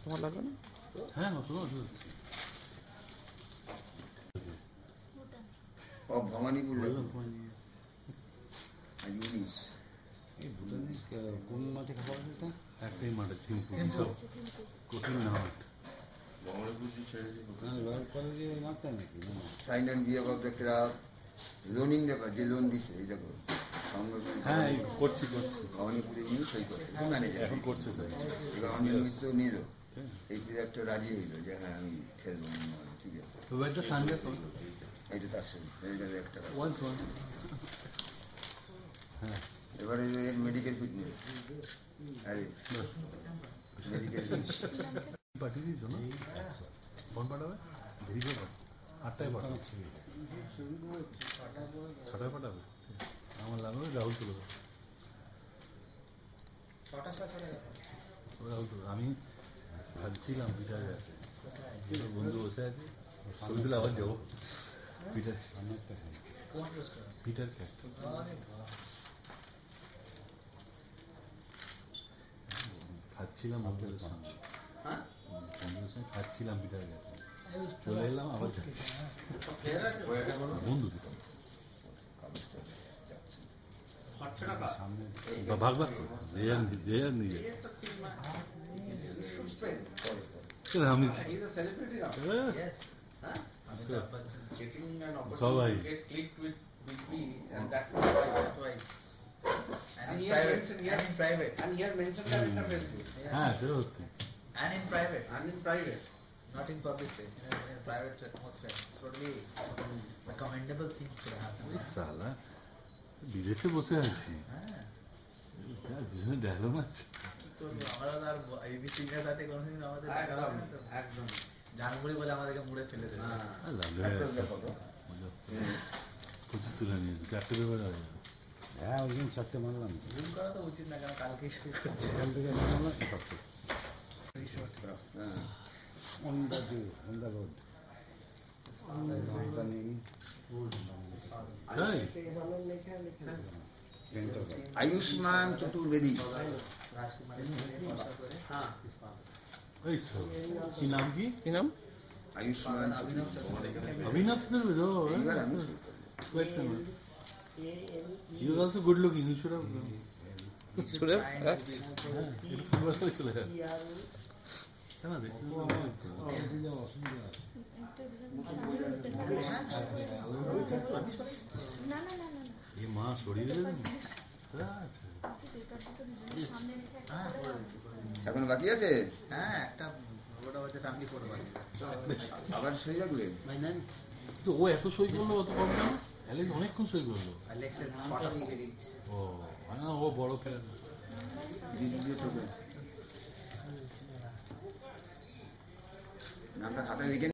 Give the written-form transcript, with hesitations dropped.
তোমার লাগবে না? হ্যাঁ নতুন ভবানীপুর ইউনিস কোন মাঠে খাবার আছে? একটাই মাঠে থিমপুর সব কঠিন না মাঠ। রয়্যাল কলেজে মাঠটা নাকি sign and behave of the craft loaning দেখো যে লোন দিছে এই দেখো হ্যাঁ করছি ভবানীপুরে নিয়ে সই করছে ম্যানেজার এখন করছে স্যার। এবার অঞ্জন মিত্র নিল এই প্লেয়ারটা রাজি হইল যে হ্যাঁ আমি খেলবো ঠিক আছে এইটা তার সঙ্গে একটা হ্যাঁ এবারে এর মেডিকেল ফিটনেস আরে মেডিকেল পাঠিয়ে দিয়েছো না? ফোন পাঠাবে দেরি করবে 8টায় পাঠাবে 6টায় পাঠাবে আমার লাগবে রাহুল তুলে দেবো রাহুল তুলে আমি ভাবছিলাম পিঠার কাছে বন্ধু বসে আছে ছবি তুলে আবার যাবো পিঠার পিঠার খাচ্ছিলাম বন্ধুদের সঙ্গে খাচ্ছিলাম পিঠার কাছে চলে এলাম আবার বন্ধু সামনে ভাগ ভাগ করে নিজে আমি সবাই হ্যাঁ সেটা হচ্ছে and in private not in public place in a private atmosphere it's totally a commendable thing to happen সালা বিদেশে বসে আছি ডায়লগ আছে কি করবো আমরা আর এবিসি এর সাথে কোনোদিন আমাদের দেখা হবে না তো একদম জানবুড়ি বলে আমাদেরকে মুড়ে ফেলে দেবে প্রচুর তুলে নিয়েছে 4টে ব্যাপারে আছে হ্যাঁ ওই দিন 4টে মারলাম জুম করা তো উচিত না কারণ কালকেই শুরু করছে এখান থেকে on the road Ayushman Chaturvedi কি নাম কি নাম আয়ুষ্মান অভিনব চতুর্বেদী এইবার আমি quite famous he was also good looking he should have চলে যায় না দেখতে ये माँ छोड़ी दे এখন বাকি আছে হ্যাঁ একটা ওটা হচ্ছে ফ্যামিলি ফটো বাকি আবার সই লাগবে তো ও এত সই করলো অত কম কেন অ্যালেক্স অনেকক্ষণ সই করলো অ্যালেক্সের ফটো দিয়ে দিচ্ছি ও না ও বড় ফ্যান নামটা খাতায় লিখে